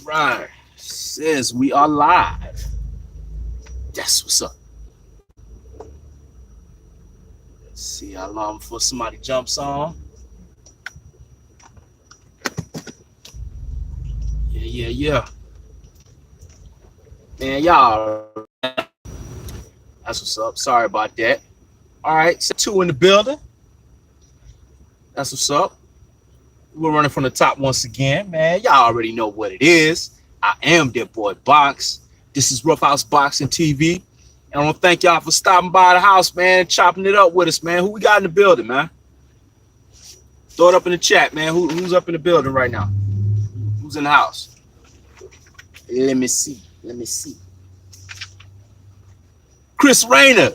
Right. Says we are live. That's what's up. Let's see how long before somebody jumps on. Yeah. Man, y'all, that's what's up. Sorry about that. All right, set two in the building. That's what's up. We're running from the top once again, man. Y'all already know what it is. I am that boy Box. This is Roughhouse Boxing TV. And I want to thank y'all for stopping by the house, man, chopping it up with us, man. Who we got in the building, man? Throw it up in the chat, man. Who's up in the building right now? Who's in the house? Let me see. Chris Rayner,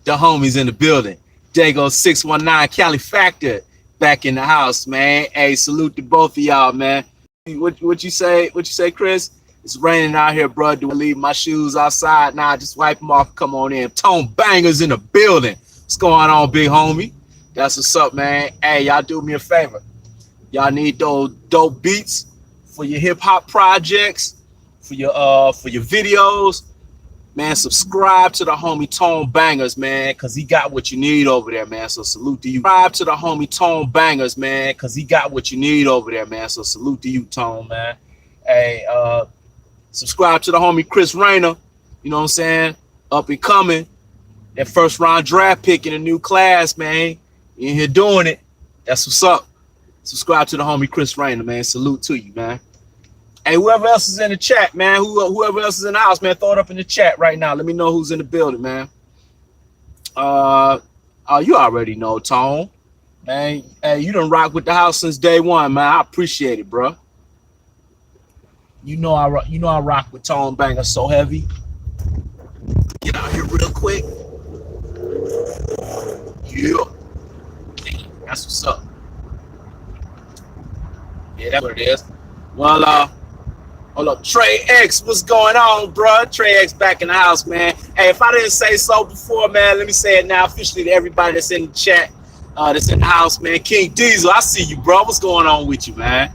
the homies in the building. Dago 619 Cali Factor back in the house, man. Hey, salute to both of y'all, man. What you say? What you say, Chris? It's raining out here, bro. Do I leave my shoes outside? Nah, just wipe them off. Come on in. Tone Bangers in the building. What's going on, big homie? That's what's up, man. Hey, y'all do me a favor. Y'all need those dope beats for your hip hop projects, for your videos. Man, subscribe to the homie Tone Bangers, man, because he got what you need over there, man. So salute to you. Subscribe to the homie Tone Bangers, man, because he got what you need over there, man. So salute to you, Tone, man. Hey, subscribe to the homie Chris Rayner, you know what I'm saying? Up and coming. That first round draft pick in a new class, man. You in here doing it. That's what's up. Subscribe to the homie Chris Rayner, man. Salute to you, man. Hey, whoever else is in the chat, man, whoever else is in the house, man, throw it up in the chat right now. Let me know who's in the building, man. You already know, Tone. Man, hey, you done rock with the house since day one, man. I appreciate it, bro. You know I rock with Tone Banger so heavy. Get out here real quick. Yeah. That's what's up. Yeah, that's what it is. Well, hold up, Trey X, what's going on, bro? Trey X back in the house, man. Hey, if I didn't say so before, man, let me say it now officially to everybody that's in the chat, that's in the house, man. King Diesel, I see you, bro. What's going on with you, man?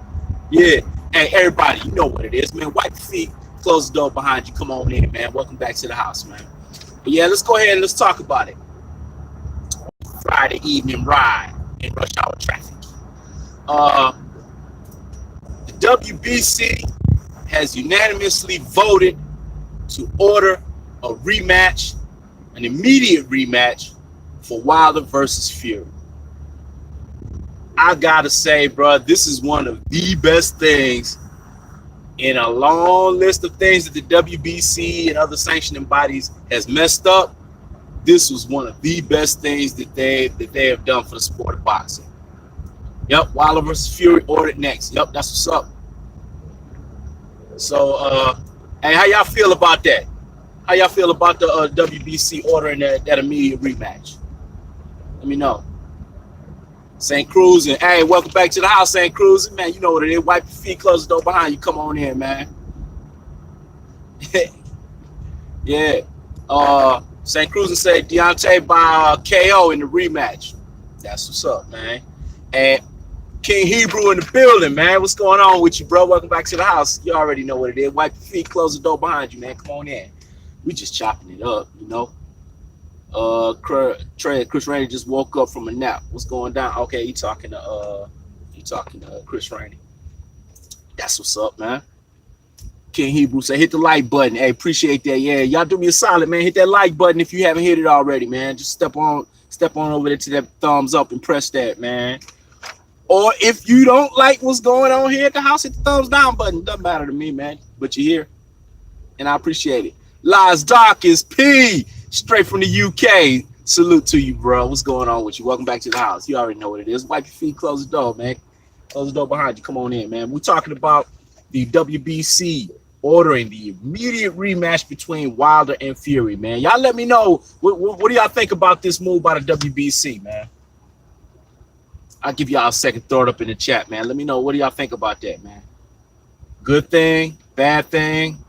Yeah. Hey, everybody, you know what it is, man. Wipe your feet, close the door behind you. Come on in, man. Welcome back to the house, man. But yeah, let's go ahead and let's talk about it. Friday evening ride in rush hour traffic. The WBC has unanimously voted to order a rematch, an immediate rematch for Wilder versus Fury. I gotta say, bro, this is one of the best things in a long list of things that the WBC and other sanctioning bodies has messed up. This was one of the best things that they have done for the sport of boxing. Yep, Wilder versus Fury ordered next. Yep, that's what's up. So, hey, how y'all feel about that? How y'all feel about the WBC ordering that immediate rematch? Let me know. St. Cruz, and hey, welcome back to the house, St. Cruz. Man, you know what it is. Wipe your feet, close the door behind you. Come on in, man. Yeah. St. Cruz said Deontay by KO in the rematch. That's what's up, man. And King Hebrew in the building, man. What's going on with you, bro? Welcome back to the house. You already know what it is. Wipe your feet, close the door behind you, man. Come on in. We just chopping it up, you know. Chris Rainey just woke up from a nap. What's going down? Okay, you talking to Chris Rainey. That's what's up, man. King Hebrew say hit the like button. Hey, appreciate that. Yeah, y'all do me a solid, man. Hit that like button if you haven't hit it already, man. Just step on over there to that thumbs up and press that, man. Or if you don't like what's going on here at the house, hit the thumbs down button. Doesn't matter to me, man. But you're here, and I appreciate it. Lies Doc is P, straight from the UK. Salute to you, bro. What's going on with you? Welcome back to the house. You already know what it is. Wipe your feet, close the door, man. Close the door behind you. Come on in, man. We're talking about the WBC ordering the immediate rematch between Wilder and Fury, man. Y'all let me know, what do y'all think about this move by the WBC, man? I'll give y'all a second, throw it up in the chat, man. Let me know, what do y'all think about that, man? Good thing, bad thing,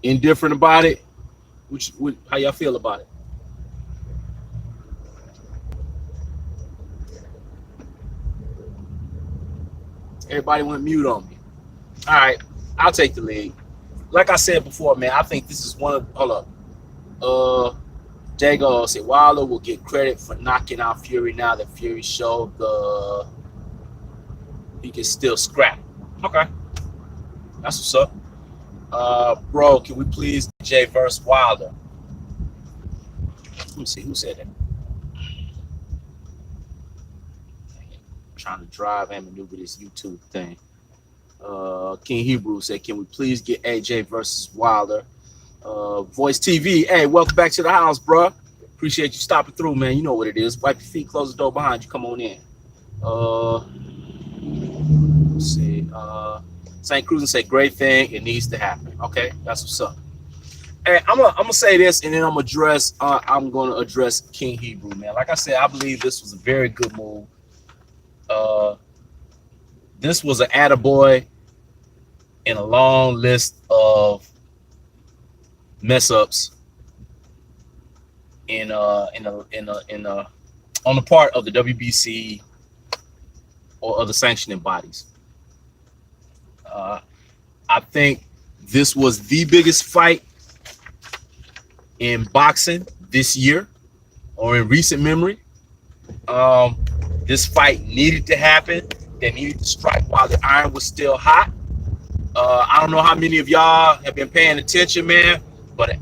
indifferent about it? How y'all feel about it? Everybody went mute on me. All right. I'll take the lead. Like I said before, man, I think this is one of, hold up. Dago said Wilder will get credit for knocking out Fury now that Fury showed he can still scrap. Okay, that's what's up. Bro, can we please Jay versus Wilder? Let me see who said that. I'm trying to drive and maneuver this YouTube thing. King Hebrew said, can we please get AJ versus Wilder? Voice TV, hey, welcome back to the house, bro. Appreciate you stopping through, man. You know what it is. Wipe your feet, close the door behind you. Come on in. Let's see. St. Cruz and say, great thing. It needs to happen. Okay, that's what's up. Hey, I'm gonna say this, and then I'm gonna address King Hebrew, man. Like I said, I believe this was a very good move. This was an attaboy in a long list of mess ups on the part of the WBC or other sanctioning bodies. I think this was the biggest fight in boxing this year or in recent memory. This fight needed to happen. They needed to strike while the iron was still hot. I don't know how many of y'all have been paying attention, man, but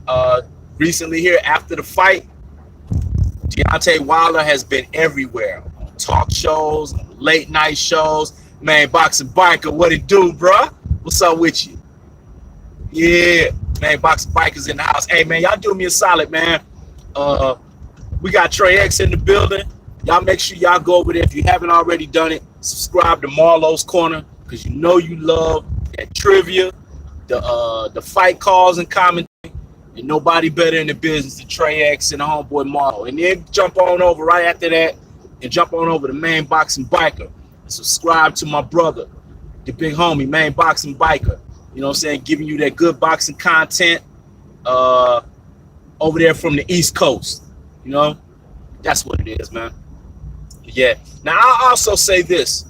recently here after the fight, Deontay Wilder has been everywhere. Talk shows, late night shows. Man, Boxing Biker, what it do, bruh? What's up with you? Yeah, man, Boxing Biker's in the house. Hey, man, y'all do me a solid, man. We got Trey X in the building. Y'all make sure y'all go over there. If you haven't already done it, subscribe to Marlo's Corner, because you know you love that trivia, the fight calls and commentary. And nobody better in the business than Trey X and the homeboy Marlo. And then jump on over right after that and jump on over to Main Boxing Biker and subscribe to my brother, the big homie, Main Boxing Biker. You know what I'm saying? Giving you that good boxing content over there from the East Coast. You know? That's what it is, man. Yeah. Now, I'll also say this.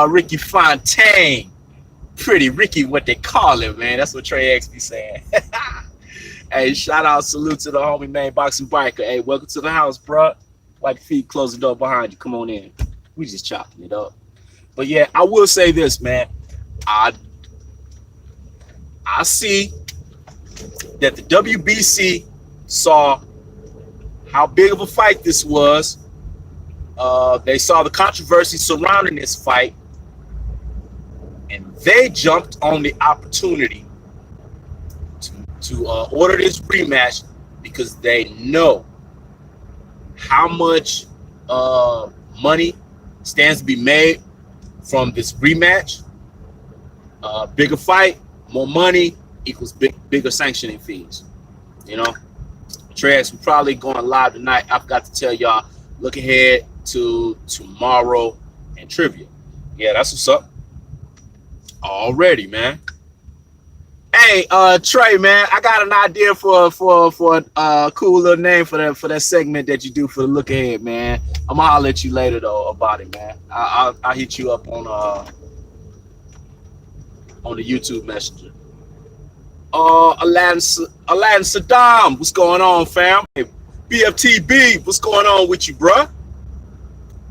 Ricky Fontaine. Pretty Ricky, what they call him, man. That's what Trey X be saying. Hey, shout out, salute to the homie, Main Boxing Biker. Hey, welcome to the house, bro. Wipe your feet, close the door behind you. Come on in. We just chopping it up. But yeah, I will say this, man. I see that the WBC saw how big of a fight this was. They saw the controversy surrounding this fight, and they jumped on the opportunity to order this rematch because they know how much money stands to be made from this rematch. Bigger fight, more money equals bigger sanctioning fees. You know, Trez, we're probably going live tonight. I forgot to tell y'all, look ahead to tomorrow and trivia. Yeah, that's what's up. Already, man. Hey, Trey, man, I got an idea for a cool little name for that segment that you do for the look ahead, man. I'm gonna holler at you later though about it, man. I'll hit you up on the YouTube Messenger. Aladdin Saddam, what's going on, fam? Hey, BFTB, what's going on with you, bruh?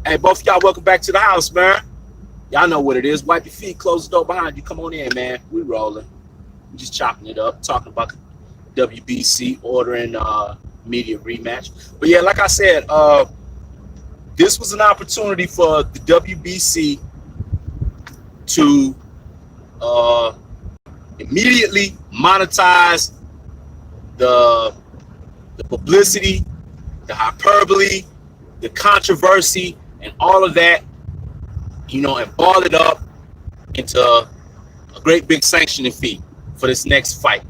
Hey, both of y'all, welcome back to the house, man. Y'all know what it is. Wipe your feet, close the door behind you. Come on in, man. We rolling. We just chopping it up, talking about the WBC ordering media rematch. But yeah, like I said, this was an opportunity for the WBC to immediately monetize the publicity, the hyperbole, the controversy, and all of that, you know, and ball it up into a great big sanctioning fee for this next fight.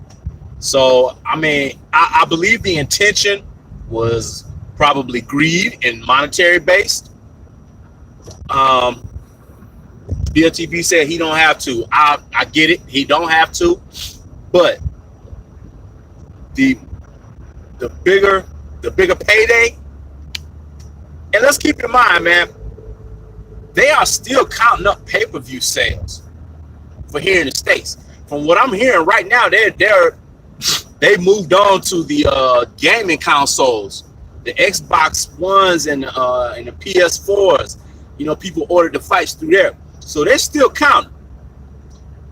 So, I mean, I believe the intention was probably greed and monetary based. BLTB said he don't have to. I get it. He don't have to. But the bigger payday, and let's keep in mind, man, they are still counting up pay-per-view sales for here in the States. From what I'm hearing right now, they moved on to the gaming consoles, the Xbox Ones and the PS4s. You know, people ordered the fights through there, so they're still counting.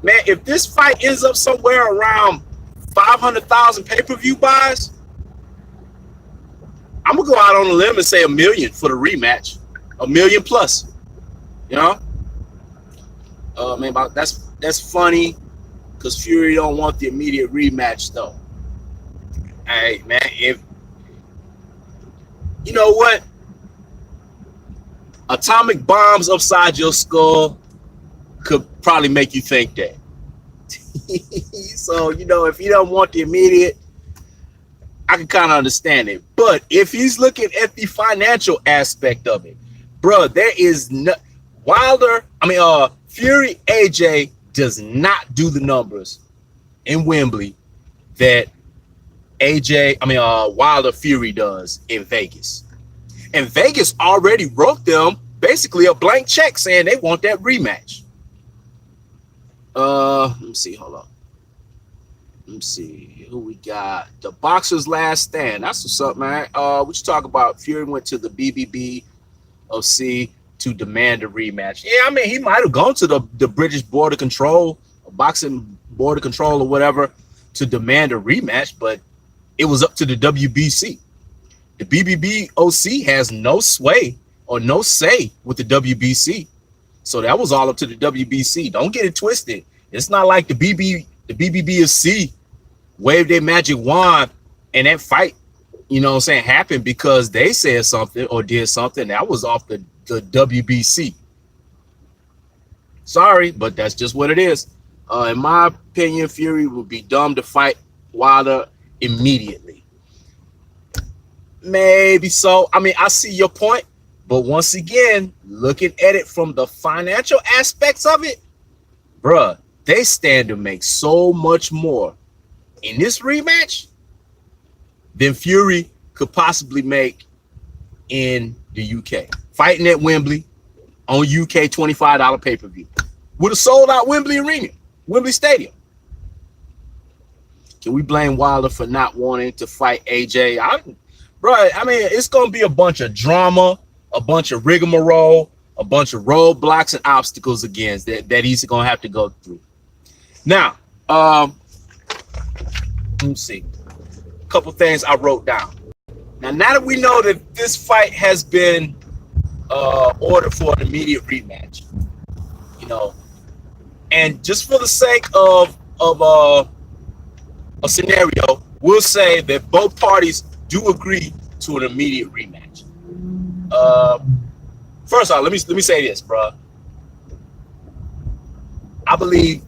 Man, if this fight ends up somewhere around 500,000 pay-per-view buys, I'm gonna go out on a limb and say 1 million for the rematch, 1 million plus. You know, man, that's funny because Fury don't want the immediate rematch though. Hey, man, if you know what, atomic bombs upside your skull could probably make you think that. So, you know, if you don't want the immediate, I can kind of understand it. But if he's looking at the financial aspect of it, bro, there is no Fury AJ does not do the numbers in Wembley that Wilder Fury does in Vegas. And Vegas already wrote them basically a blank check saying they want that rematch. Let me see. Hold on. Let me see who we got. The Boxer's Last Stand. That's what's up, man. What you talk about? Fury went to the BBB OC to demand a rematch. Yeah, I mean, he might have gone to the British Border Control, Boxing Border Control or whatever, to demand a rematch, but it was up to the WBC. The BBB OC has no sway or no say with the WBC. So that was all up to the WBC. Don't get it twisted. It's not like the BBBC waved their magic wand and that fight, you know what I'm saying, happened because they said something or did something. That was off the WBC. Sorry, but that's just what it is. In my opinion, Fury would be dumb to fight Wilder immediately. Maybe so. I mean, I see your point. But once again, looking at it from the financial aspects of it, bruh, they stand to make so much more in this rematch than Fury could possibly make in the UK. Fighting at Wembley on UK $25 pay-per-view. Would have sold out Wembley Arena, Wembley Stadium. Can we blame Wilder for not wanting to fight AJ? Bro, I mean, it's going to be a bunch of drama, a bunch of rigmarole, a bunch of roadblocks and obstacles again that he's going to have to go through. Now, let me see. A couple things I wrote down. Now that we know that this fight has been ordered for an immediate rematch, you know, and just for the sake of a scenario, we'll say that both parties do agree to an immediate rematch. First off, let me say this, bro. I believe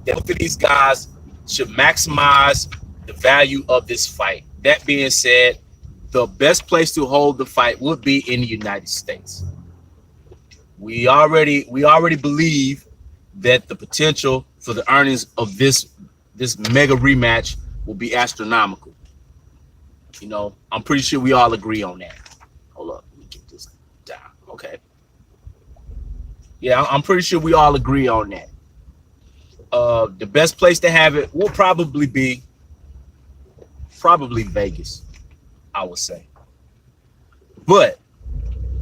that both of these guys should maximize the value of this fight. That being said, the best place to hold the fight would be in the United States. We already believe that the potential for the earnings of this mega rematch will be astronomical. You know, I'm pretty sure we all agree on that. Hold up, let me get this down. Okay. Yeah, I'm pretty sure we all agree on that. The best place to have it will probably be Vegas, I would say. But,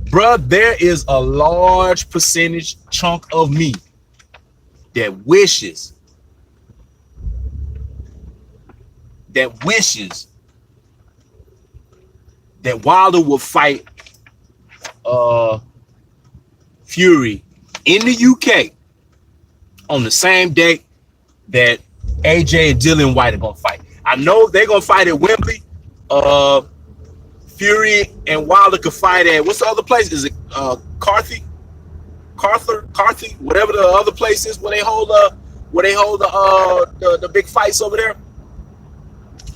bruh, there is a large percentage chunk of me that wishes that Wilder will fight Fury in the UK on the same date that AJ and Dillian White are gonna fight. I know they're gonna fight at Wembley. Fury and Wilder could fight at, what's the other place? Is it Carthy, whatever the other place is where they hold the big fights over there.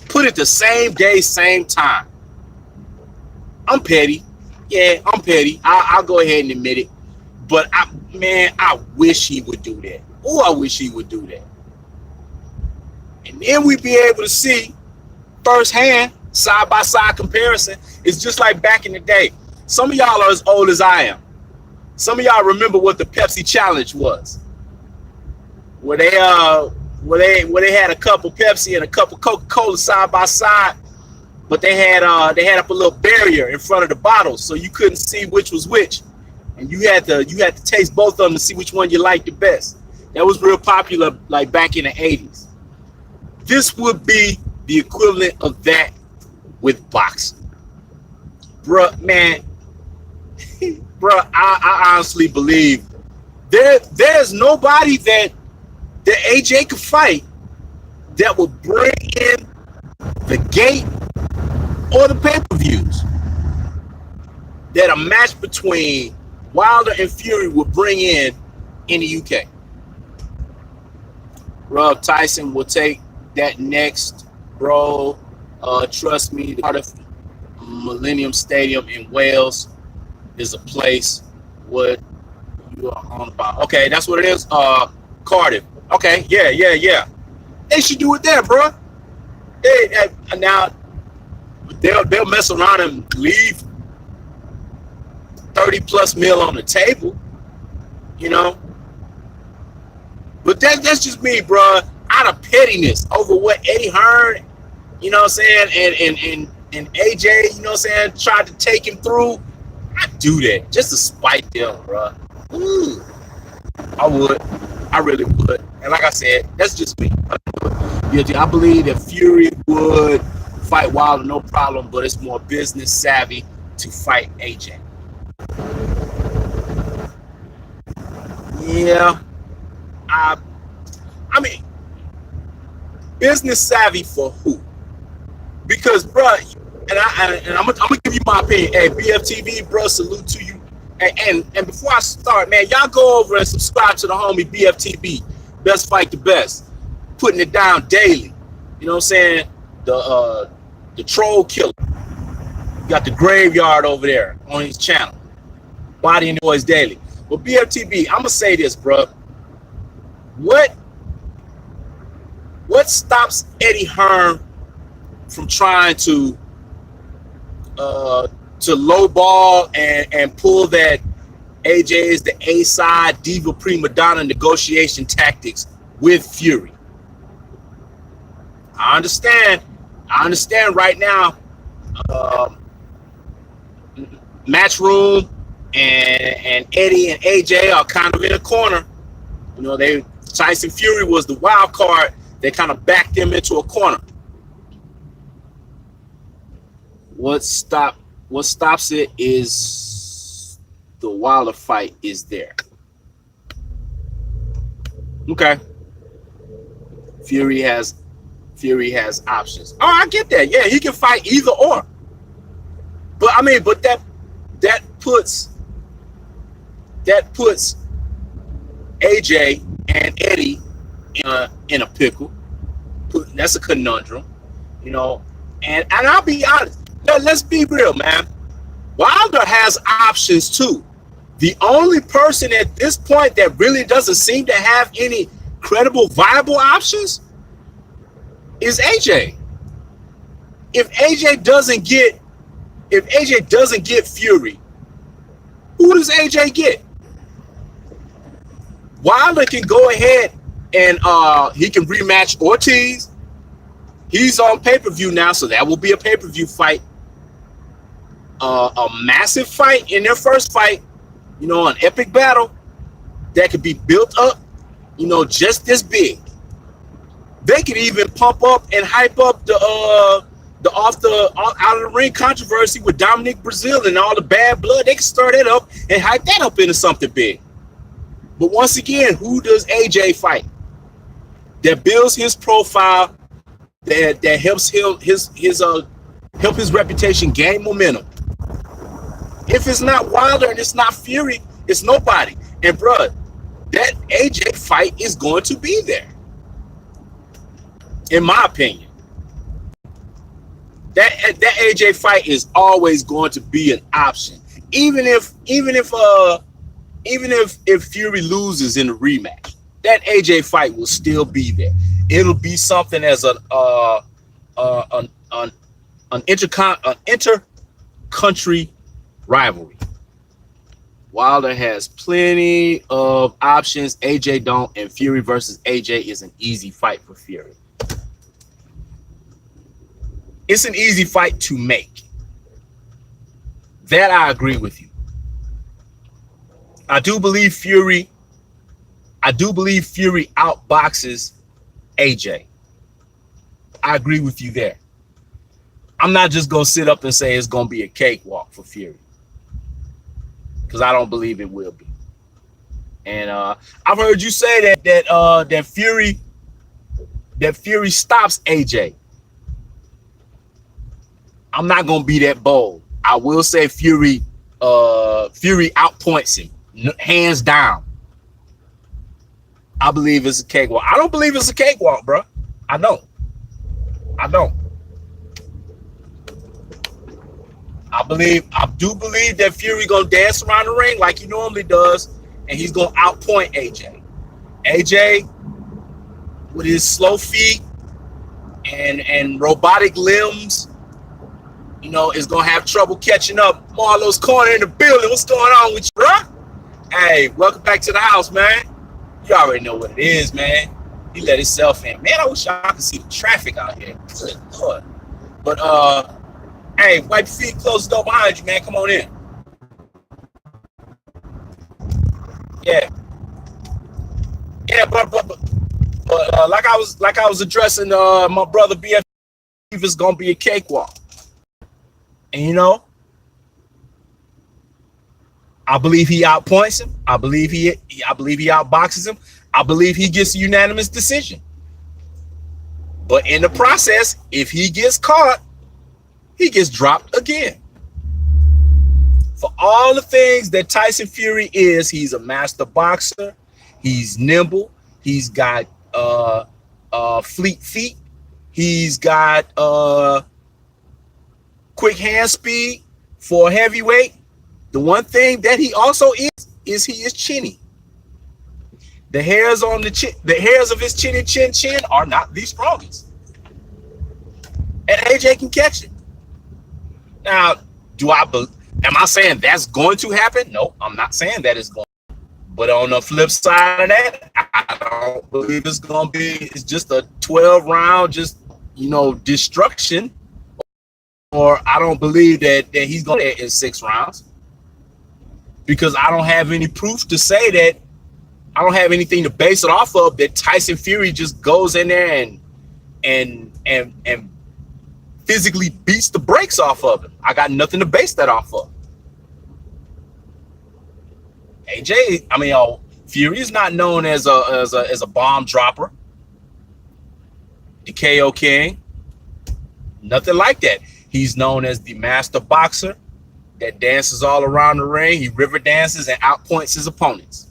Put it the same day, same time. I'm petty. Yeah, I'm petty. I'll go ahead and admit it. But I wish he would do that. Oh, I wish he would do that. And then we'd be able to see firsthand, side-by-side comparison. It's just like back in the day. Some of y'all are as old as I am. Some of y'all remember what the Pepsi challenge was, where they had a cup of Pepsi and a cup of Coca-Cola side by side, but they had up a little barrier in front of the bottles, so you couldn't see which was which, and you had to taste both of them to see which one you liked the best. That was real popular, like back in the 80s. This would be the equivalent of that with boxing, bruh, man. Bruh, I honestly believe there's nobody that AJ could fight that would bring in the gate or the pay-per-views that a match between Wilder and Fury would bring in the UK. Rob Tyson will take that next, bro. Trust me, the Cardiff Millennium Stadium in Wales is a place what you are on about. Okay, that's what it is. Cardiff. Okay, yeah. They should do it there, bro. Now they'll mess around and leave 30+ mil on the table, you know. But that's just me, bro. Out of pettiness over what Eddie Hearn, you know what I'm saying, and AJ, you know what I'm saying, tried to take him through. I do that just to spite them, bro. Ooh, I would. I really would. And like I said, that's just me. I believe that Fury would fight Wilder no problem, but it's more business savvy to fight AJ. Yeah. I mean, business savvy for who? Because, bro, and I'm gonna give you my opinion. Hey, BFTV, bro, salute to you. And before I start, man, y'all go over and subscribe to the homie BFTV, Best Fight the Best, putting it down daily. You know what I'm saying? The troll killer. You got the graveyard over there on his channel, Body and Noise Daily. But BFTV, I'm gonna say this, bro. What stops Eddie Hearn from trying to lowball and pull that AJ is the A-side diva prima donna negotiation tactics with Fury? I understand right now, Matchroom and Eddie and AJ are kind of in a corner. You know, Tyson Fury was the wild card. They kind of backed them into a corner. What stops it is the Wilder fight is there. Okay. Fury has options. Oh, I get that. Yeah, he can fight either or. But I mean, but that puts AJ and Eddie in a pickle. That's a conundrum, you know. And I'll be honest. Let's be real, man. Wilder has options too. The only person at this point that really doesn't seem to have any credible, viable options is AJ. If AJ doesn't get Fury, who does AJ get? Wilder can go ahead and he can rematch Ortiz. He's on pay-per-view now, so that will be a pay-per-view fight. A massive fight in their first fight, you know, an epic battle that could be built up, you know, just this big. They could even pump up and hype up the out of the ring controversy with Dominic Brazil and all the bad blood. They can stir that up and hype that up into something big. But once again, who does AJ fight that builds his profile, that helps him help his reputation gain momentum? If it's not Wilder and it's not Fury, it's nobody. And bruh, that AJ fight is going to be there, in my opinion. That AJ fight is always going to be an option, even if Fury loses in the rematch. That AJ fight will still be there. It'll be something as an inter-country rivalry. Wilder has plenty of options. AJ don't, and Fury versus AJ is an easy fight for Fury. It's an easy fight to make. That I agree with you. I do believe Fury outboxes AJ. I agree with you there. I'm not just gonna sit up and say it's gonna be a cakewalk for Fury, because I don't believe it will be. And I've heard you say that Fury stops AJ. I'm not gonna be that bold. I will say Fury outpoints him, hands down. I believe it's a cakewalk. I don't believe it's a cakewalk, bro. I don't. I do believe that Fury gonna dance around the ring like he normally does, and he's gonna outpoint AJ. AJ, with his slow feet and robotic limbs, you know, is gonna have trouble catching up. Marlo's Corner in the building. What's going on with you, bro? Hey, welcome back to the house, man. You already know what it is, man. He let himself in. Man, I wish I could see the traffic out here. Good Lord. But hey, wipe your feet, close the door behind you, man. Come on in. Yeah. Yeah, but like I was addressing my brother BF, it's gonna be a cakewalk. And you know, I believe he outpoints him. I believe he outboxes him. I believe he gets a unanimous decision. But in the process, if he gets caught, he gets dropped again. For all the things that Tyson Fury is, he's a master boxer. He's nimble. He's got fleet feet. He's got quick hand speed for a heavyweight. The one thing that he also is he is chinny. The hairs on the chin, the hairs of his chin are not the strongest. And AJ can catch it. Now, am I saying that's going to happen? No, I'm not saying that it's going to. But on the flip side of that, I don't believe it's going to be, it's just a 12 round, just, you know, destruction. Or I don't believe that he's going to in 6 rounds. Because I don't have any proof to say that, I don't have anything to base it off of that Tyson Fury just goes in there and physically beats the brakes off of him. I got nothing to base that off of. Fury is not known as a bomb dropper, the KO King, nothing like that. He's known as the master boxer that dances all around the ring. He river dances and outpoints his opponents.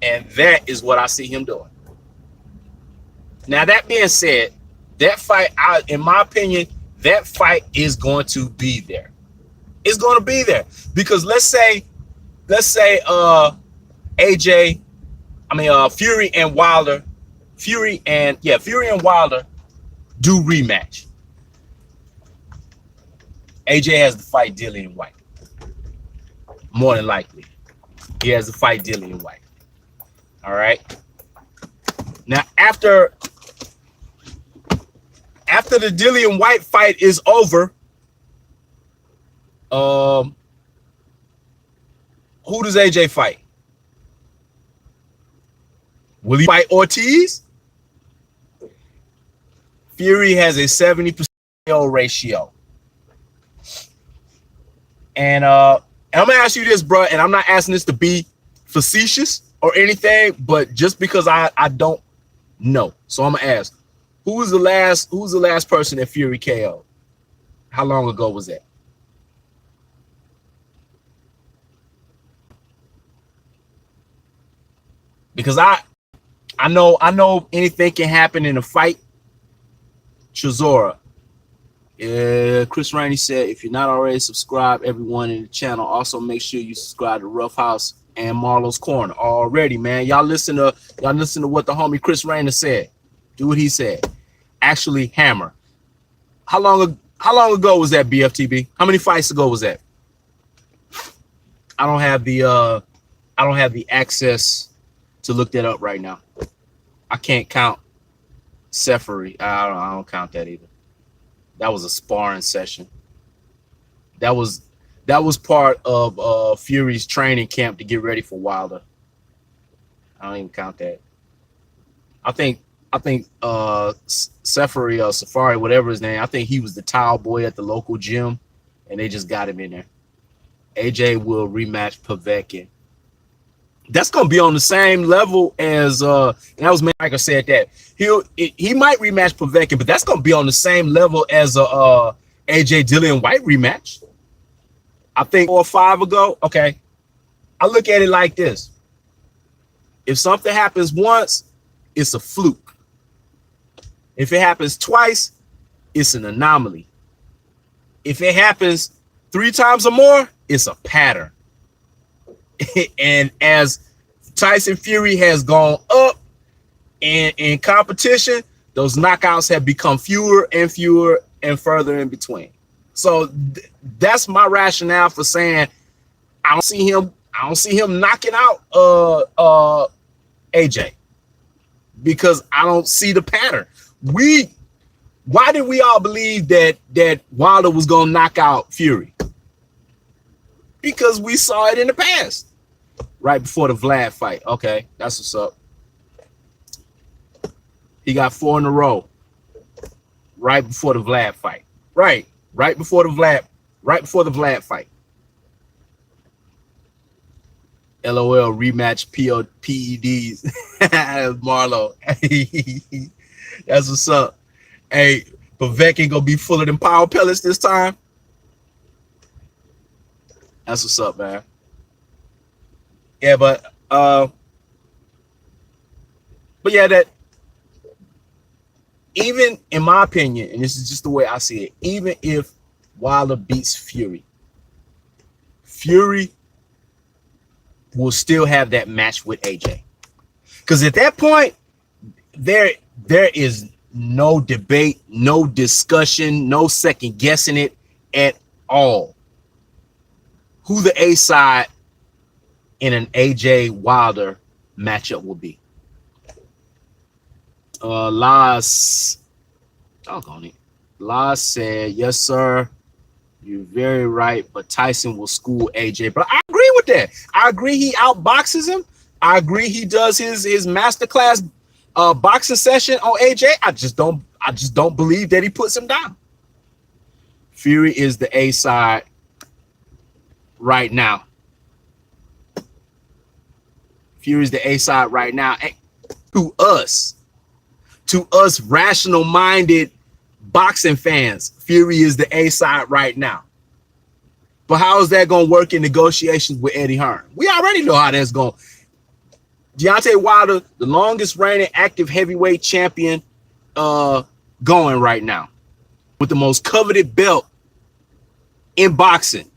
And that is what I see him doing. Now, that being said, that fight, in my opinion, that fight is going to be there. It's going to be there. Because let's say Fury and Wilder do rematch. AJ has to fight Dillian White. More than likely. He has to fight Dillian White. All right. Now, after the Dillian White fight is over, who does AJ fight? Will he fight Ortiz? Fury has a 70% ratio. And I'm gonna ask you this, bro, and I'm not asking this to be facetious or anything, but just because I don't know. So I'm gonna ask, who was the last person that Fury KO'd? How long ago was that? Because I know anything can happen in a fight. Chisora. Chris Rainey said, if you're not already subscribed, everyone in the channel, also make sure you subscribe to Rough House and Marlo's Corner already, man. Y'all listen to what the homie Chris Rainey said. Do what he said. Actually hammer. How long ago was that, BFTB? How many fights ago was that? I don't have the access to look that up right now. I can't count Sefery. I don't count that either. That was a sparring session. That was part of Fury's training camp to get ready for Wilder. I don't even count that. I think Sefery or Safari, whatever his name, I think he was the towel boy at the local gym, and they just got him in there. AJ will rematch Povetkin. That's gonna be on the same level as and that was Michael said that he might rematch Povetkin, but that's gonna be on the same level as a AJ Dillian White rematch. I think 4 or 5 ago. Okay, I look at it like this: if something happens once, it's a fluke. If it happens twice, it's an anomaly. If it happens 3 times or more, it's a pattern. And as Tyson Fury has gone up in competition, those knockouts have become fewer and further in between. So that's my rationale for saying I don't see him knocking out AJ, because I don't see the pattern. Why did we all believe that Wilder was gonna knock out Fury? Because we saw it in the past, right before the Vlad fight. Okay, that's what's up. He got 4 in a row right before the Vlad fight. Right before the Vlad fight. LOL rematch PEDs. Marlo. That's what's up. Hey, Povetkin gonna be full of them power pellets this time. That's what's up, man. Yeah, but yeah, that even in my opinion, and this is just the way I see it, even if Wilder beats Fury, Fury will still have that match with AJ. Because at that point, there is no debate, no discussion, no second guessing it at all. Who the A side in an AJ Wilder matchup will be. Laz said, yes, sir. You're very right, but Tyson will school AJ. But I agree with that. I agree he outboxes him. I agree he does his masterclass boxing session on AJ. I just don't believe that he puts him down. Fury is the A side right now. Fury's the A side right now. To us rational-minded boxing fans, Fury is the A side right now. But how is that going to work in negotiations with Eddie Hearn? We already know how that's going. Deontay Wilder, the longest reigning active heavyweight champion going right now, with the most coveted belt in boxing.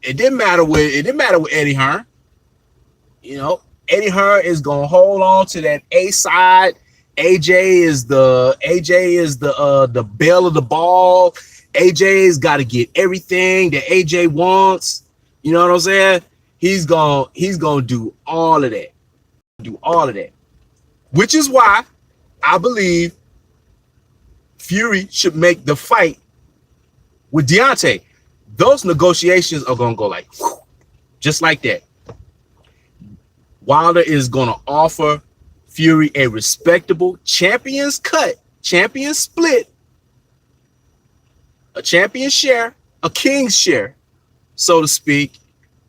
It didn't matter with Eddie Hearn. You know, Eddie Hearn is gonna hold on to that A side. AJ is the belle of the ball. AJ's got to get everything that AJ wants. You know what I'm saying? He's gonna do all of that. Which is why I believe Fury should make the fight with Deontay. Those negotiations are gonna go like whew, just like that. Wilder is gonna offer Fury a respectable champion's cut, champion split, a champion share, a king's share, so to speak.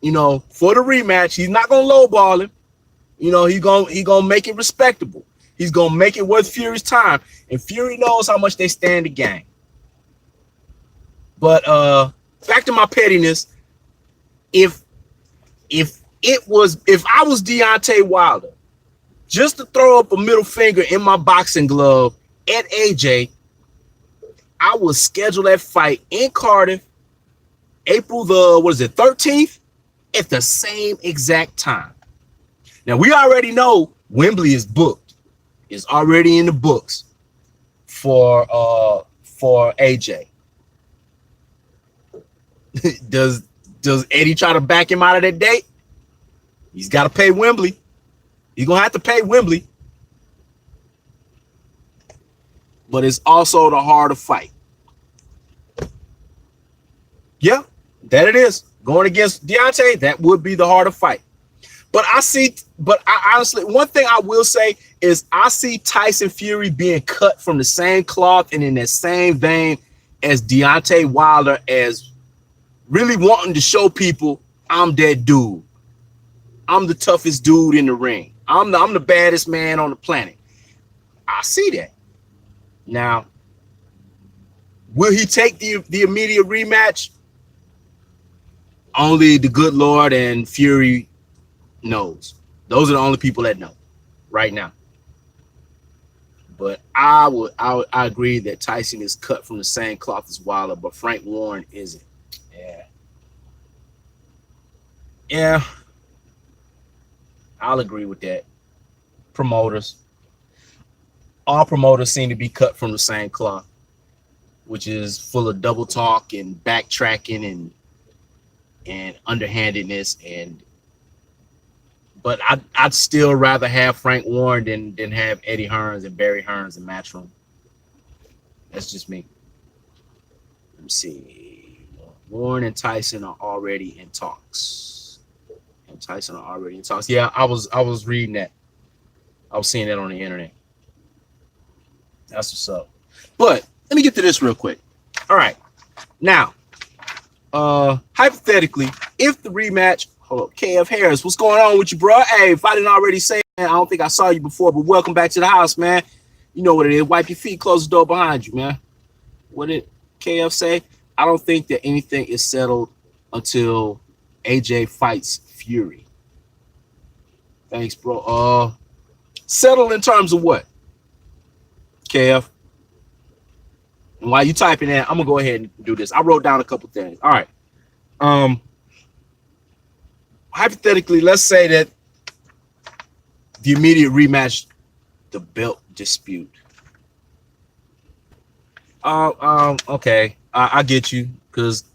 You know, for the rematch, he's not gonna lowball him. You know, he gonna make it respectable. He's gonna make it worth Fury's time, and Fury knows how much they stand to gain. But back to my pettiness. If I was Deontay Wilder, just to throw up a middle finger in my boxing glove at AJ, I would schedule that fight in Cardiff, April the 13th, at the same exact time. Now we already know Wembley is booked, is already in the books for AJ. Does Does Eddie try to back him out of that date? He's got to pay Wembley. He's going to have to pay Wembley. But it's also the harder fight. Yeah, that it is. Going against Deontay, that would be the harder fight. But I honestly, one thing I will say is I see Tyson Fury being cut from the same cloth and in that same vein as Deontay Wilder, as really wanting to show people I'm that dude. I'm the toughest dude in the ring. I'm the baddest man on the planet. I see that. Now, will he take the immediate rematch? Only the good Lord and Fury knows. Those are the only people that know right now. But I agree that Tyson is cut from the same cloth as Wilder, but Frank Warren isn't. Yeah, I'll agree with that. All promoters seem to be cut from the same cloth, which is full of double talk and backtracking and underhandedness. But I'd still rather have Frank Warren than have Eddie Hearns and Barry Hearns in Matchroom. That's just me. Let me see. Warren and Tyson are already in talks. Yeah, I was reading that. I was seeing that on the internet. That's what's up. But let me get to this real quick. All right. Now, hypothetically, if the rematch, KF Harris, what's going on with you, bro? Hey, if I didn't already say that, I don't think I saw you before, but welcome back to the house, man. You know what it is. Wipe your feet, close the door behind you, man. What did KF say? I don't think that anything is settled until AJ fights Fury. Thanks, bro. Settled in terms of what? KF. And while you typing that, I'm gonna go ahead and do this. I wrote down a couple things. All right. Hypothetically, let's say that the immediate rematch, the belt dispute. Okay, I get you, because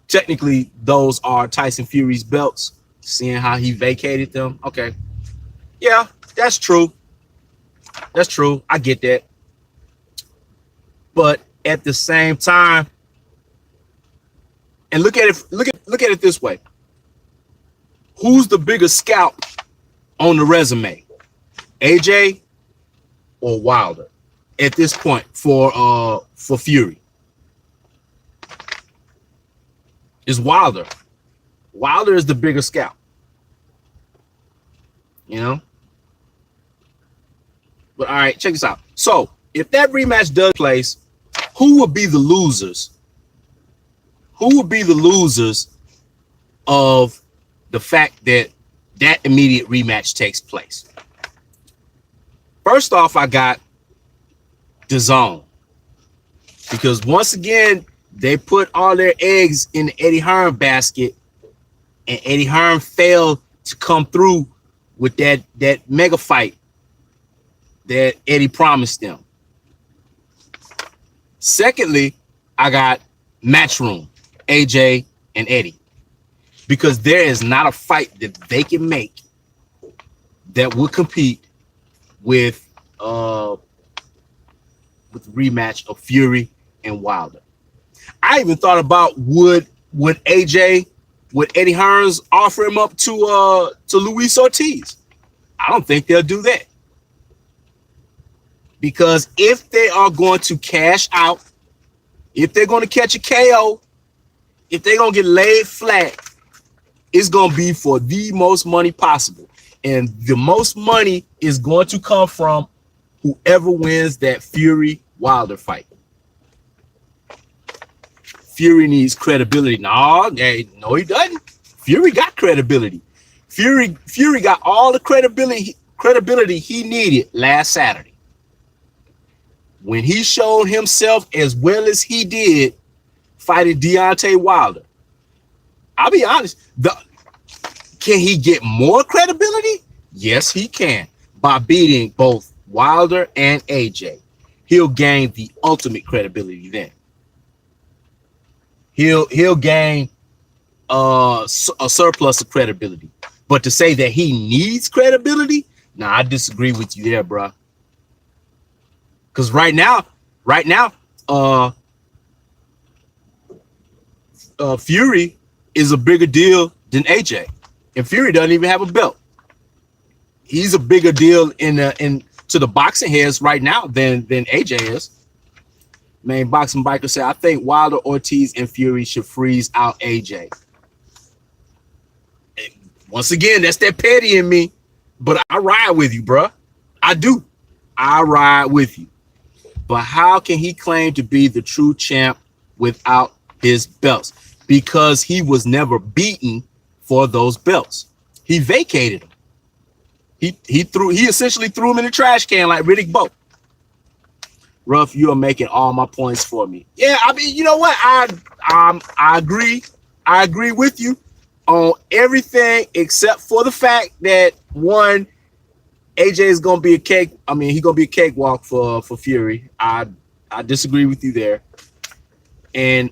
technically those are Tyson Fury's belts. Seeing how he vacated them. Okay, yeah, that's true. That's true. I get that. But at the same time, and look at it this way. Who's the bigger scalp on the resume? AJ or Wilder at this point for Fury? It's Wilder. Wilder is the bigger scalp. You know? But all right, check this out. So if that rematch does place, who would be the losers? Who would be the losers of the fact that that immediate rematch takes place? First off, I got DAZN, because once again they put all their eggs in the Eddie Hearn basket, and Eddie Hearn failed to come through with that mega fight that Eddie promised them. Secondly, I got Matchroom, AJ and Eddie, because there is not a fight that they can make that would compete with rematch of Fury and Wilder. I even thought about would Eddie Hearns offer him up to Luis Ortiz? I don't think they'll do that, because if they are going to cash out, if they're going to catch a KO, if they're going to get laid flat, it's going to be for the most money possible. And the most money is going to come from whoever wins that Fury Wilder fight. Fury needs credibility. No, he doesn't. Fury got credibility. Fury got all the credibility he needed last Saturday, when he showed himself as well as he did fighting Deontay Wilder. I'll be honest. Can he get more credibility? Yes, he can. By beating both Wilder and AJ, he'll gain the ultimate credibility then. He'll gain a surplus of credibility. But to say that he needs credibility, nah, I disagree with you there, bro. Because right now, Fury is a bigger deal than AJ, and Fury doesn't even have a belt. He's a bigger deal in to the boxing heads right now than AJ is. Man, Boxing Biker said, I think Wilder, Ortiz, and Fury should freeze out AJ. And once again, that's that petty in me, but I ride with you, bro. I do. I ride with you. But how can he claim to be the true champ without his belts? Because he was never beaten for those belts. He vacated them. He essentially threw him in the trash can like Riddick Bowe. Ruff, you are making all my points for me. Yeah, I mean, you know what? I agree. I agree with you on everything except for the fact that one, AJ is gonna be a cake. I mean, he's gonna be a cakewalk for Fury. I disagree with you there. And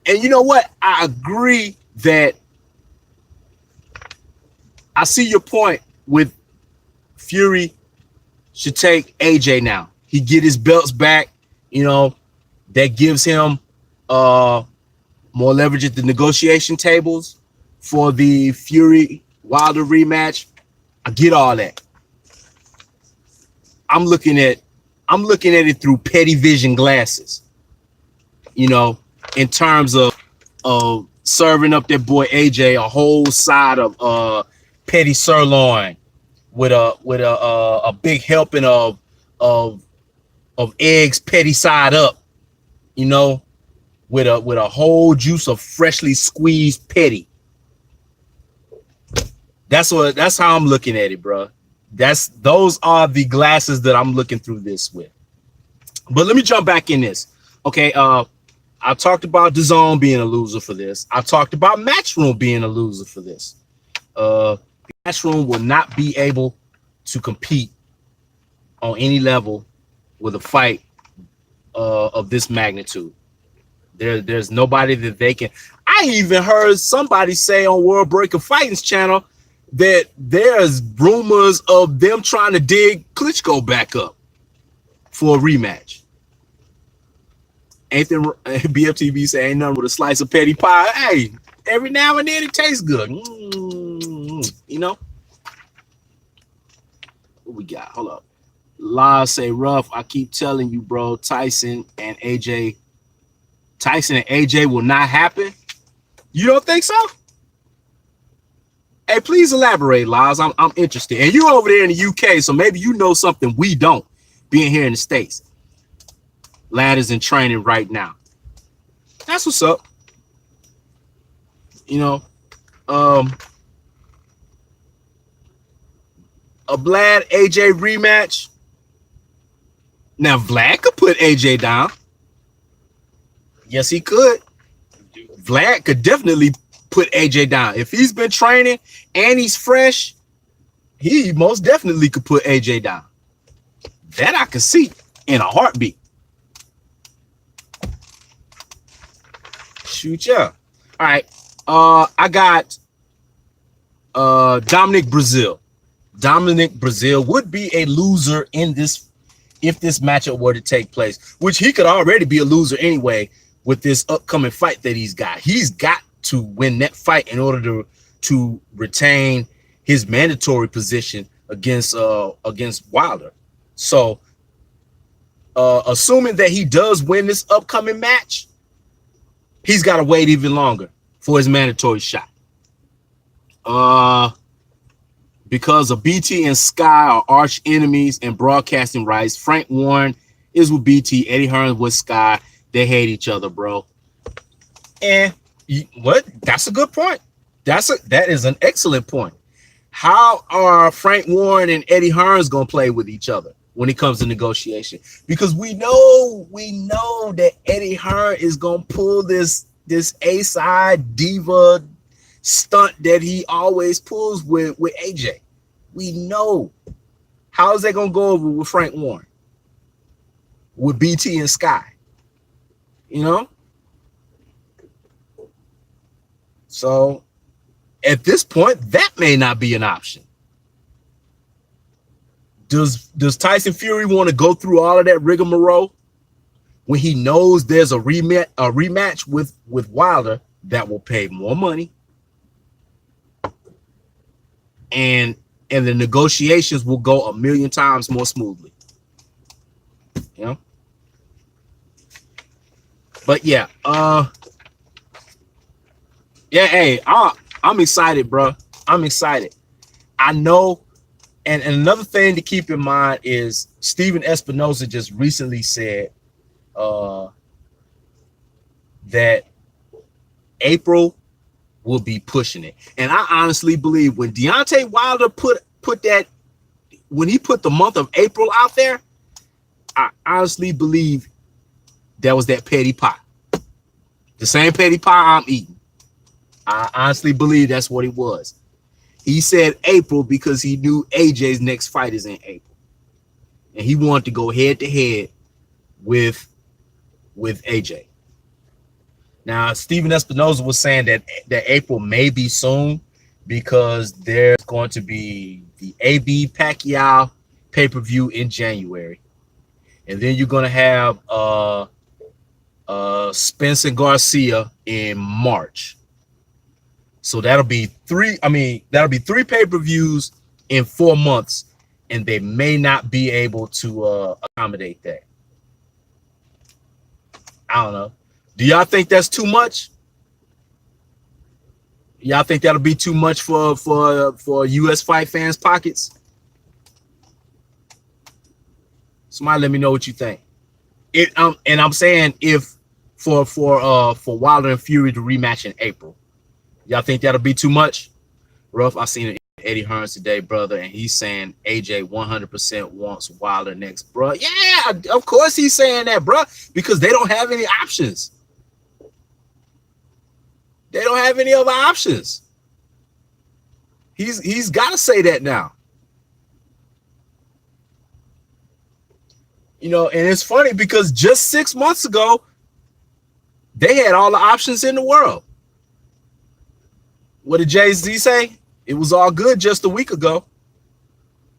you know what? I agree that I see your point with Fury should take AJ now. He get his belts back, you know, that gives him more leverage at the negotiation tables for the Fury Wilder rematch. I get all that. I'm looking at it through petty vision glasses, you know, in terms of serving up that boy AJ a whole side of petty sirloin with a big helping of eggs petty side up, you know, with a whole juice of freshly squeezed petty. That's how I'm looking at it, bro. Those are the glasses that I'm looking through this with. But let me jump back in this. Okay, I talked about DAZN being a loser for this. I talked about Matchroom being a loser for this. Matchroom will not be able to compete on any level with a fight of this magnitude. There's nobody that they can. I even heard somebody say on World Breaker Fighting's channel that there's rumors of them trying to dig Klitschko back up for a rematch. Anything BFTV say ain't nothing with a slice of petty pie. Hey, every now and then it tastes good. You know? What we got? Hold up. La say, Ruff, I keep telling you, bro, Tyson and AJ will not happen. You don't think so? Hey, please elaborate, Laz. I'm interested. And you're over there in the UK, so maybe you know something we don't, being here in the States. Lad is in training right now. That's what's up. You know, a Vlad AJ rematch. Now Vlad could put AJ down. Yes, he could. Vlad could definitely put AJ down. If he's been training and he's fresh, he most definitely could put AJ down. That I can see in a heartbeat. Shoot, yeah. All right. I got Dominic Brazil. Dominic Brazil would be a loser in this if this matchup were to take place, which he could already be a loser anyway with this upcoming fight that he's got. He's got to win that fight in order to retain his mandatory position against Wilder. So assuming that he does win this upcoming match, he's got to wait even longer for his mandatory shot. Because of BT and Sky are arch enemies and broadcasting rights. Frank Warren is with BT, Eddie Hearn with Sky. They hate each other, bro. And what? That's a good point. That is an excellent point. How are Frank Warren and Eddie Hearns gonna play with each other when it comes to negotiation? Because we know that Eddie Hearn is gonna pull this A-side diva stunt that he always pulls with AJ. We know. How is that gonna go over with Frank Warren, with BT and Sky? You know, So at this point, that may not be an option. Does Tyson Fury want to go through all of that rigmarole when he knows there's a rematch with Wilder that will pay more money, and the negotiations will go a million times more smoothly? You know? But yeah, hey, I'm excited, bro. I'm excited. I know. And another thing to keep in mind is Steven Espinoza just recently said that April will be pushing it. And I honestly believe when Deontay Wilder put that, when he put the month of April out there, I honestly believe that was that petty pie. The same petty pie I'm eating. I honestly believe that's what it was. He said April because he knew AJ's next fight is in April. And he wanted to go head to head with AJ. Now, Steven Espinoza was saying that April may be soon because there's going to be the AB Pacquiao pay-per-view in January. And then you're going to have Spence and Garcia in March. So that'll be three pay-per-views in 4 months, and they may not be able to accommodate that. I don't know. Do y'all think that's too much? Y'all think that'll be too much for US fight fans' pockets? Somebody let me know what you think. And I'm saying if for Wilder and Fury to rematch in April, y'all think that'll be too much? Ruff, I seen Eddie Hearns today, brother, and he's saying AJ 100% wants Wilder next, bro. Yeah, of course he's saying that, bro, because they don't have any options. They don't have any other options. He's got to say that now. You know, and it's funny because just 6 months ago, they had all the options in the world. What did Jay-Z say? It was all good just a week ago.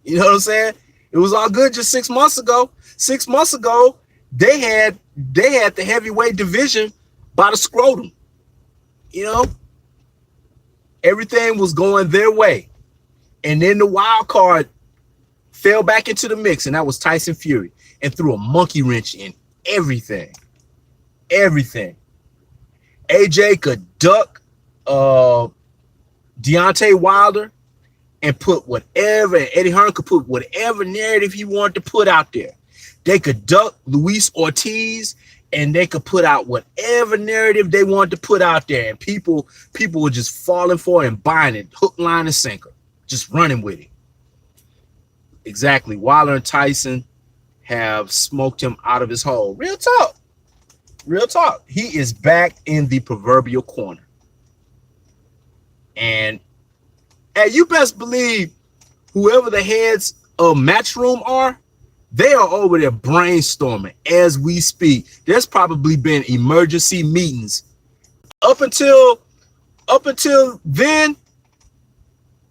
You know what I'm saying? It was all good just 6 months ago. 6 months ago, they had the heavyweight division by the scrotum. You know, everything was going their way. And then the wild card fell back into the mix, and that was Tyson Fury, and threw a monkey wrench in everything. Everything. AJ could duck Deontay Wilder and put whatever, and Eddie Hearn could put whatever narrative he wanted to put out there. They could duck Luis Ortiz, and they could put out whatever narrative they wanted to put out there, and people were just falling for it and buying it, hook, line, and sinker, just running with it. Exactly. Wilder and Tyson have smoked him out of his hole. Real talk. Real talk. He is back in the proverbial corner. And hey, you best believe whoever the heads of Matchroom are, they are over there brainstorming as we speak. There's probably been emergency meetings. Up until then,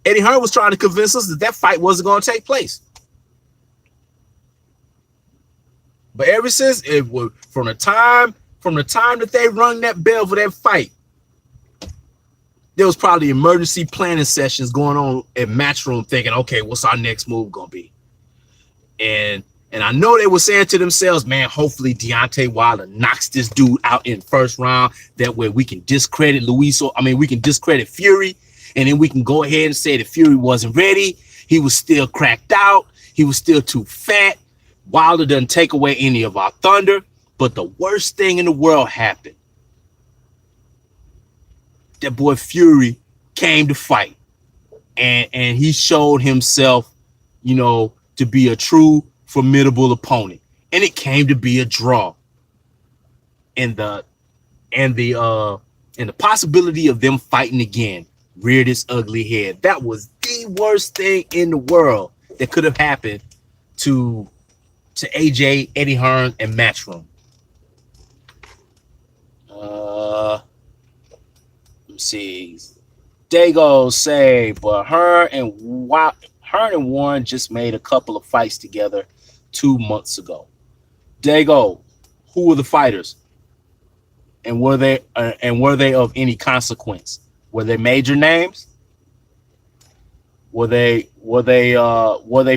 Eddie Hearn was trying to convince us that fight wasn't going to take place. But ever since from the time that they rung that bell for that fight, there was probably emergency planning sessions going on at Matchroom, thinking, okay, what's our next move gonna be? And I know they were saying to themselves, man, hopefully Deontay Wilder knocks this dude out in the first round. That way we can discredit we can discredit Fury, and then we can go ahead and say that Fury wasn't ready. He was still cracked out. He was still too fat. Wilder doesn't take away any of our thunder. But the worst thing in the world happened. That boy Fury came to fight, and he showed himself, you know, to be a true formidable opponent, and it came to be a draw. And the possibility of them fighting again reared its ugly head. That was the worst thing in the world that could have happened to AJ, Eddie Hearn, and Matchroom. see. Dago say, but her and Warren just made a couple of fights together 2 months ago. Dago, who were the fighters, and were they of any consequence? Were they major names? Were they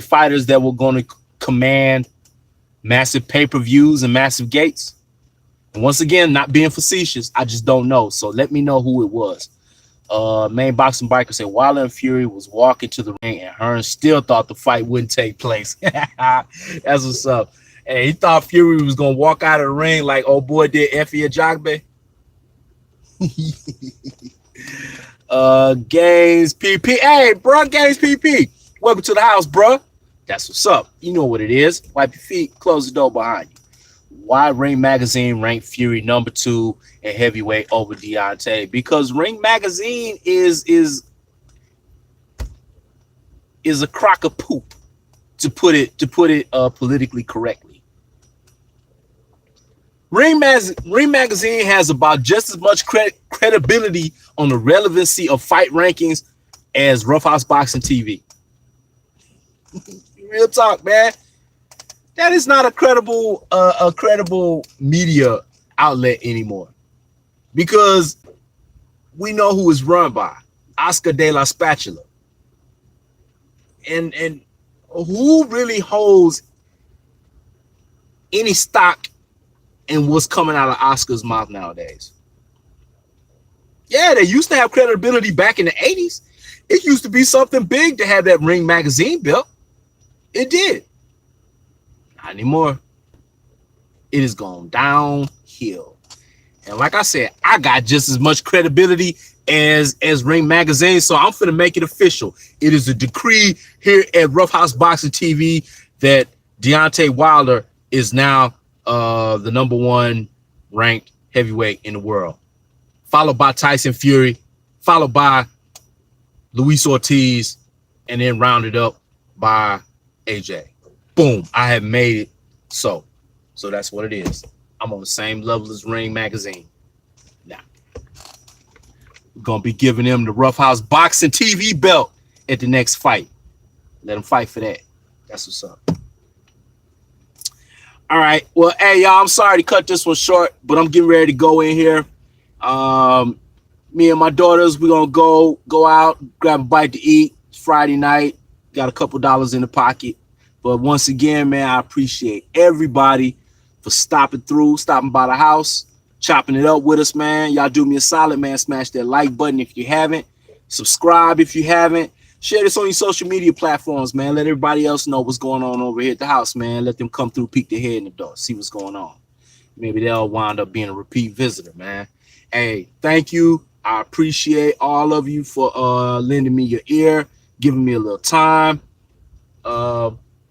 fighters that were going to command massive pay-per-views and massive gates? And once again, not being facetious, I just don't know. So let me know who it was. Main boxing biker said Wilder and Fury was walking to the ring and Hearn still thought the fight wouldn't take place. That's what's up. And he thought Fury was gonna walk out of the ring like old boy did Effie Ajagbe. Games PP. Hey, bro, Games PP. Welcome to the house, bro. That's what's up. You know what it is. Wipe your feet, close the door behind you. Why Ring Magazine ranked Fury number 2 in heavyweight over Deontay? Because Ring Magazine is a crock of poop, to put it politically correctly. Ring Magazine has about just as much credibility on the relevancy of fight rankings as Roughhouse Boxing TV. Real talk, man. That is not a credible media outlet anymore, because we know who is run by Oscar de la Spatula, and who really holds any stock in what's coming out of Oscar's mouth nowadays. Yeah, they used to have credibility back in the 80s. It used to be something big to have that Ring Magazine belt. It did. Not anymore. It has gone downhill. And like I said, I got just as much credibility as Ring Magazine, so I'm finna make it official. It is a decree here at Roughhouse Boxing TV that Deontay Wilder is now the number 1 ranked heavyweight in the world, followed by Tyson Fury, followed by Luis Ortiz, and then rounded up by AJ. Boom, I have made it so that's what it is. I'm on the same level as Ring Magazine. Now, we're going to be giving them the Roughhouse Boxing TV belt at the next fight. Let them fight for that. That's what's up. All right. Well, hey, y'all, I'm sorry to cut this one short, but I'm getting ready to go in here. Me and my daughters, we're going to go out, grab a bite to eat. It's Friday night. Got a couple dollars in the pocket. But once again, man, I appreciate everybody for stopping by the house, chopping it up with us, man. Y'all do me a solid, man. Smash that like button if you haven't. Subscribe if you haven't. Share this on your social media platforms, man. Let everybody else know what's going on over here at the house, man. Let them come through, peek their head in the door, see what's going on. Maybe they'll wind up being a repeat visitor, man. Hey, thank you. I appreciate all of you for lending me your ear, giving me a little time.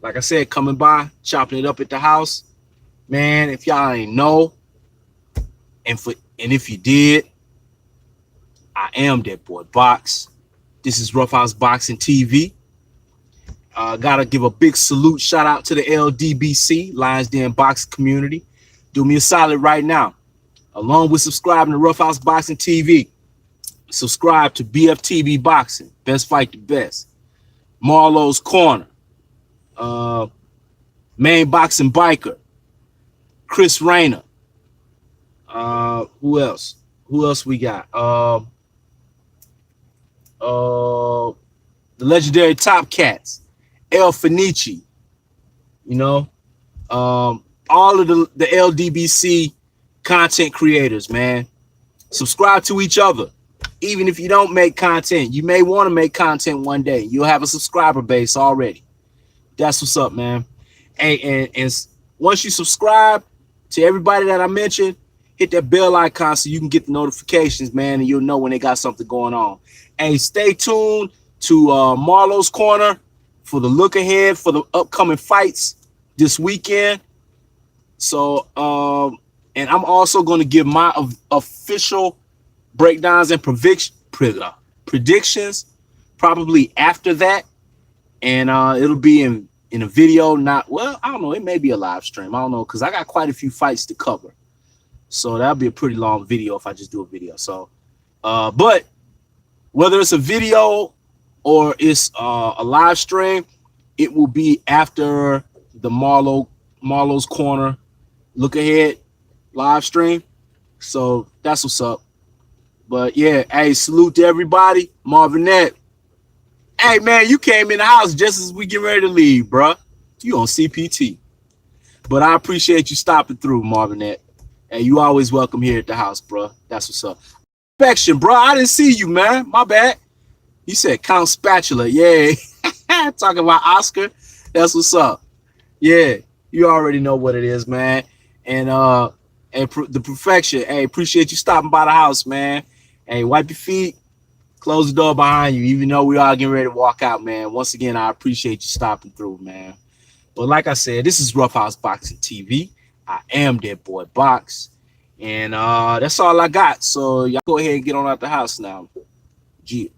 Like I said, coming by, chopping it up at the house. Man, if y'all ain't know, and if you did, I am that boy Box. This is Roughhouse Boxing TV. Gotta give a big salute, shout out to the LDBC, Lions Den Boxing community. Do me a solid right now. Along with subscribing to Roughhouse Boxing TV, subscribe to BFTB Boxing, Best Fight the Best, Marlowe's Corner, Main Boxing Biker, Chris Rayner. Who else? Who else we got? The legendary Top Cats, El Fenici. You know, all of the LDBC content creators, man. Subscribe to each other. Even if you don't make content, you may want to make content one day. You'll have a subscriber base already. That's what's up, man. And once you subscribe to everybody that I mentioned, hit that bell icon so you can get the notifications, man, and you'll know when they got something going on. Hey, stay tuned to Marlowe's Corner for the look ahead for the upcoming fights this weekend. So, and I'm also going to give my official breakdowns and predictions probably after that. And it'll be in a video, I don't know, it may be a live stream. I don't know, because I got quite a few fights to cover. So that'll be a pretty long video if I just do a video. So But whether it's a video or it's a live stream, it will be after the Marlo's Corner look ahead live stream. So that's what's up. But yeah, hey, salute to everybody. Marvinette. Hey man, you came in the house just as we get ready to leave, bruh. You on CPT. But I appreciate you stopping through, Marvinette. Hey, you always welcome here at the house, bruh. That's what's up. Perfection, bro. I didn't see you, man. My bad. He said Count Spatula. Yeah. Talking about Oscar. That's what's up. Yeah. You already know what it is, man. And the perfection. Hey, appreciate you stopping by the house, man. Hey, wipe your feet. Close the door behind you, even though we are getting ready to walk out, man. Once again, I appreciate you stopping through, man. But like I said, this is Rough House Boxing TV. I am that boy Box. And that's all I got. So y'all go ahead and get on out the house now. G.